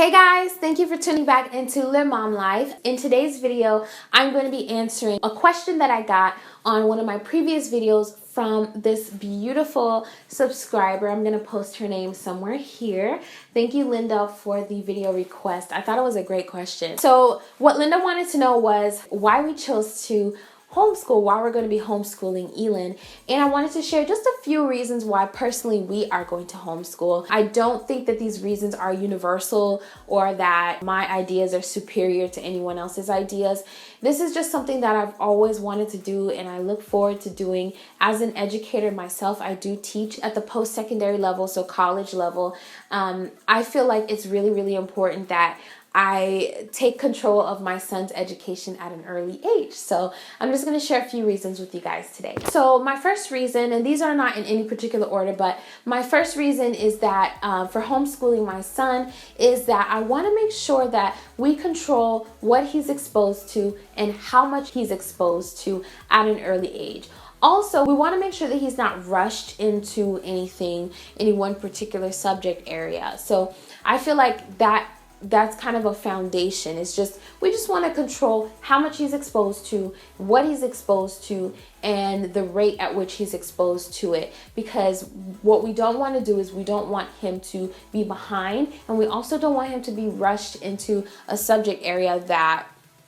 Hey guys, thank you for tuning back into LEMOMLIFE. In today's video, I'm going to be answering a question that I got on one of my previous videos from this beautiful subscriber. I'm going to post her name somewhere here. Thank you, Linda, for the video request. I thought it was a great question. So what Linda wanted to know was why we chose to homeschool, why we're going to be homeschooling Elin, and I wanted to share just a few reasons why personally we are going to homeschool. I don't think that these reasons are universal or that my ideas are superior to anyone else's ideas. This is just something that I've always wanted to do and I look forward to doing. As an educator myself, I do teach at the post-secondary level, so college level. I feel like it's really, really important that I take control of my son's education at an early age. So I'm just going to share a few reasons with you guys today. So my first reason, and these are not in any particular order, but my first reason is that for homeschooling my son is that I want to make sure that we control what he's exposed to and how much he's exposed to at an early age. Also, we want to make sure that he's not rushed into anything, any one particular subject area. So I feel like that's kind of a foundation. It's just, we just want to control how much he's exposed to, what he's exposed to, and the rate at which he's exposed to it. Because what we don't want to do is we don't want him to be behind, and we also don't want him to be rushed into a subject area that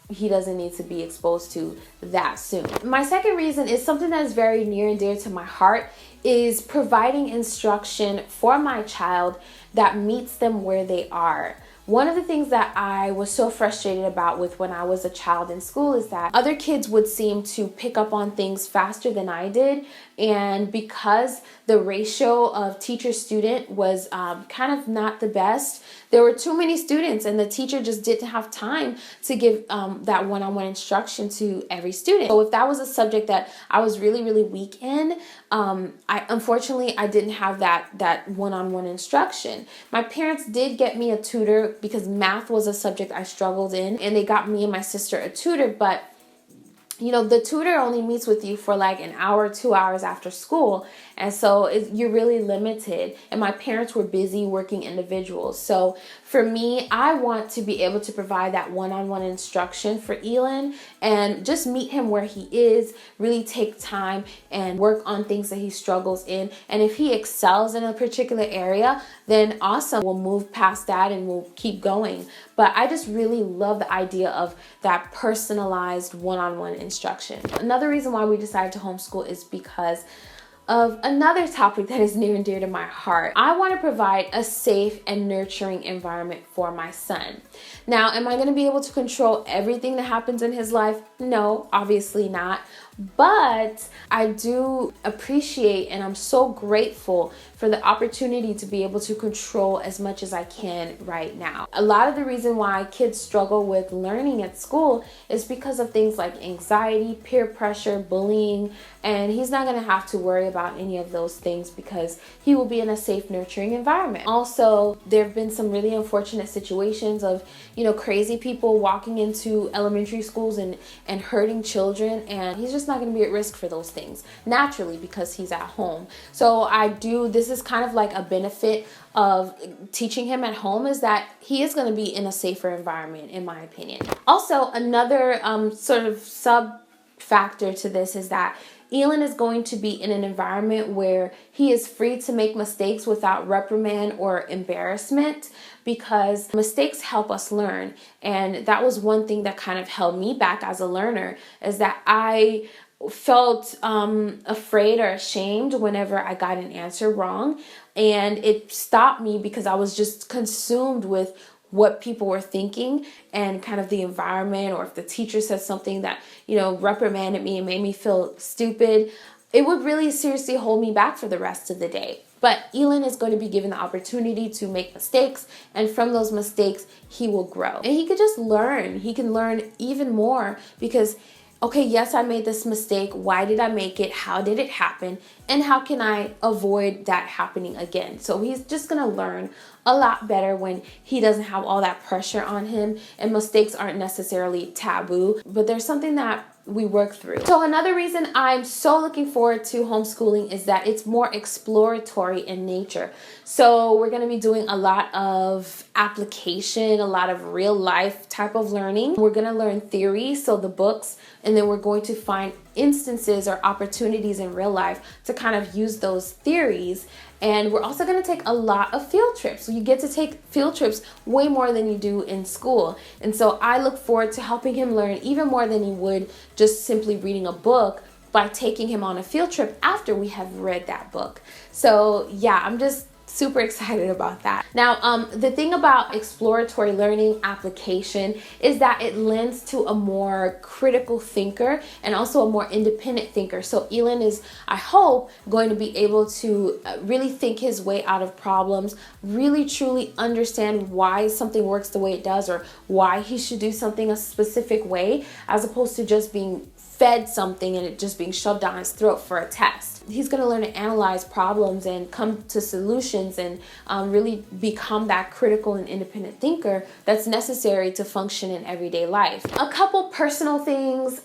he doesn't need to be exposed to that soon. My second reason is something that is very near and dear to my heart, is providing instruction for my child that meets them where they are. One of the things that I was so frustrated about with when I was a child in school is that other kids would seem to pick up on things faster than I did. And because the ratio of teacher-student was kind of not the best, there were too many students and the teacher just didn't have time to give that one-on-one instruction to every student. So if that was a subject that I was really, really weak in, unfortunately, I didn't have that one-on-one instruction. My parents did get me a tutor because math was a subject I struggled in, and they got me and my sister a tutor, but you know, the tutor only meets with you for like an hour, 2 hours after school. And so you're really limited. And my parents were busy working individuals. So for me, I want to be able to provide that one-on-one instruction for Elin and just meet him where he is, really take time and work on things that he struggles in. And if he excels in a particular area, then awesome. We'll move past that and we'll keep going. But I just really love the idea of that personalized one-on-one instruction. Another reason why we decided to homeschool is because of another topic that is near and dear to my heart. I want to provide a safe and nurturing environment for my son. Now, am I going to be able to control everything that happens in his life? No, obviously not. But I do appreciate and I'm so grateful for the opportunity to be able to control as much as I can right now. A lot of the reason why kids struggle with learning at school is because of things like anxiety, peer pressure, bullying, and he's not going to have to worry about any of those things because he will be in a safe, nurturing environment. Also, there have been some really unfortunate situations of, you know, crazy people walking into elementary schools and hurting children, and he's just not going to be at risk for those things naturally because he's at home. So this is kind of like a benefit of teaching him at home, is that he is going to be in a safer environment, in my opinion. Also, another sort of sub factor to this is that Elin is going to be in an environment where he is free to make mistakes without reprimand or embarrassment, because mistakes help us learn. And that was one thing that kind of held me back as a learner, is that I felt afraid or ashamed whenever I got an answer wrong. And it stopped me because I was just consumed with what people were thinking and kind of the environment, or if the teacher said something that, you know, reprimanded me and made me feel stupid, it would really seriously hold me back for the rest of the day. But Elin is going to be given the opportunity to make mistakes, and from those mistakes, he will grow. And he could just learn. He can learn even more because, okay, yes, I made this mistake. Why did I make it? How did it happen? And how can I avoid that happening again? So he's just going to learn a lot better when he doesn't have all that pressure on him, and mistakes aren't necessarily taboo, but there's something that we work through. So another reason I'm so looking forward to homeschooling is that it's more exploratory in nature. So we're going to be doing a lot of application, a lot of real life type of learning. We're going to learn theory, so the books, and then we're going to find instances or opportunities in real life to kind of use those theories. And we're also going to take a lot of field trips. So you get to take field trips way more than you do in school. And so I look forward to helping him learn even more than he would just simply reading a book by taking him on a field trip after we have read that book. So yeah, I'm just super excited about that. Now, the thing about exploratory learning application is that it lends to a more critical thinker and also a more independent thinker. So Elin is, I hope, going to be able to really think his way out of problems, really truly understand why something works the way it does or why he should do something a specific way, as opposed to just being fed something and it just being shoved down his throat for a test. He's going to learn to analyze problems and come to solutions and really become that critical and independent thinker that's necessary to function in everyday life. A couple personal things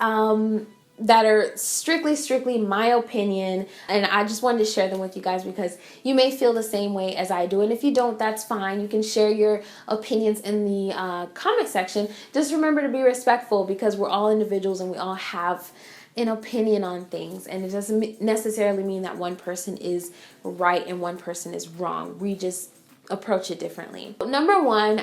that are strictly my opinion, and I just wanted to share them with you guys because you may feel the same way as I do, and if you don't, that's fine. You can share your opinions in the comment section. Just remember to be respectful because we're all individuals and we all have an opinion on things, and it doesn't necessarily mean that one person is right and one person is wrong. We just approach it differently. Number one,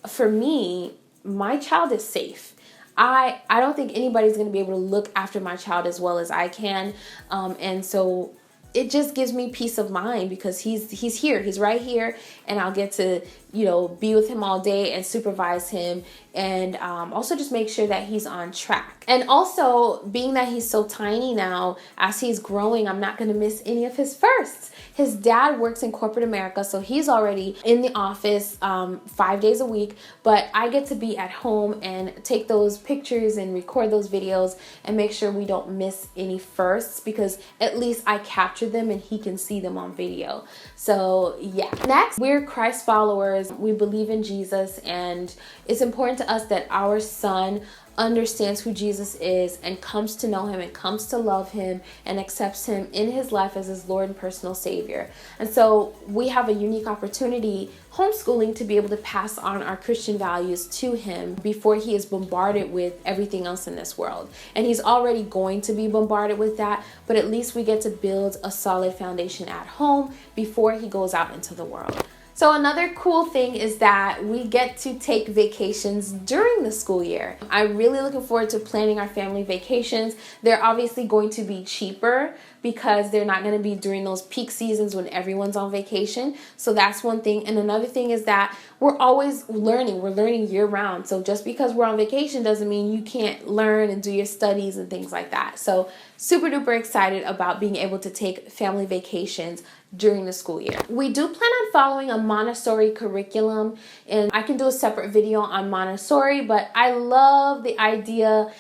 for me, my child is safe. I don't think anybody's going to be able to look after my child as well as I can, and so it just gives me peace of mind because he's here, he's right here, and I'll get to, you know, be with him all day and supervise him, and also just make sure that he's on track. And also, being that he's so tiny now, as he's growing, I'm not going to miss any of his firsts. His dad works in corporate America, so he's already in the office 5 days a week, but I get to be at home and take those pictures and record those videos and make sure we don't miss any firsts, because at least I capture them and he can see them on video. So yeah. Next, we're Christ followers. We believe in Jesus, and it's important to us that our son understands who Jesus is and comes to know him and comes to love him and accepts him in his life as his Lord and personal Savior. And so we have a unique opportunity homeschooling to be able to pass on our Christian values to him before he is bombarded with everything else in this world. And he's already going to be bombarded with that, but at least we get to build a solid foundation at home before he goes out into the world. So another cool thing is that we get to take vacations during the school year. I'm really looking forward to planning our family vacations. They're obviously going to be cheaper because they're not going to be during those peak seasons when everyone's on vacation. So that's one thing. And another thing is that we're always learning. We're learning year round. So just because we're on vacation doesn't mean you can't learn and do your studies and things like that. So super duper excited about being able to take family vacations during the school year. We do plan on following a Montessori curriculum, and I can do a separate video on Montessori, but I love the idea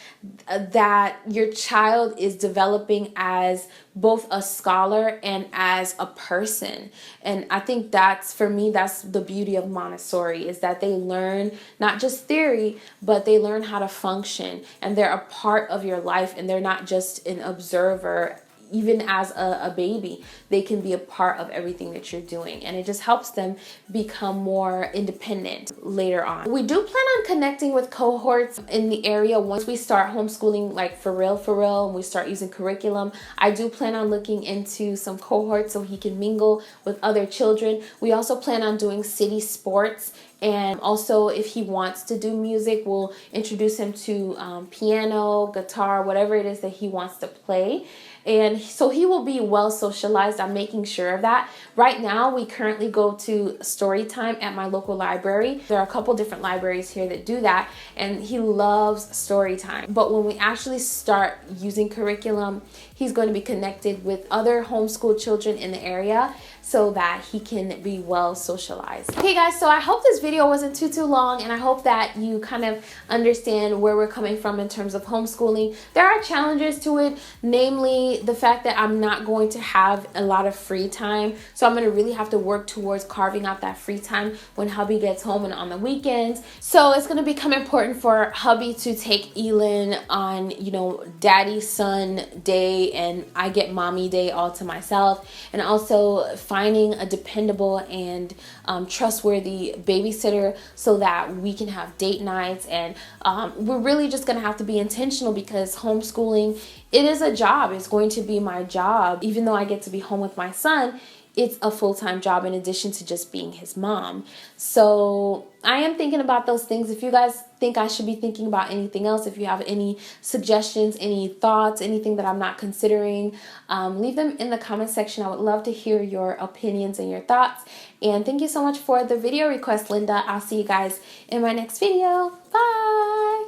that your child is developing as both a scholar and as a person. And I think that's, for me, that's the beauty of Montessori, is that they learn not just theory, but they learn how to function, and they're a part of your life, and they're not just an observer. Even as a baby, they can be a part of everything that you're doing, and it just helps them become more independent later on. We do plan on connecting with cohorts in the area once we start homeschooling, like for real, and we start using curriculum. I do plan on looking into some cohorts so he can mingle with other children. We also plan on doing city sports, and also if he wants to do music, we'll introduce him to piano, guitar, whatever it is that he wants to play. And so he will be well socialized. I'm making sure of that. Right now, we currently go to story time at my local library. There are a couple different libraries here that do that, and he loves story time. But when we actually start using curriculum, he's going to be connected with other homeschool children in the area. so that he can be well socialized. Okay guys, so I hope this video wasn't too long, and I hope that you kind of understand where we're coming from in terms of homeschooling. There are challenges to it, namely the fact that I'm not going to have a lot of free time. So I'm going to really have to work towards carving out that free time when hubby gets home and on the weekends. So it's going to become important for hubby to take Elin on, you know, daddy son day, and I get mommy day all to myself. And also finding a dependable and trustworthy babysitter so that we can have date nights. And we're really just going to have to be intentional, because homeschooling, it is a job. It's going to be my job. Even though I get to be home with my son, it's a full-time job in addition to just being his mom. So I am thinking about those things. If you guys think I should be thinking about anything else, if you have any suggestions, any thoughts, anything that I'm not considering, leave them in the comment section. I would love to hear your opinions and your thoughts. And thank you so much for the video request, Linda. I'll see you guys in my next video. Bye!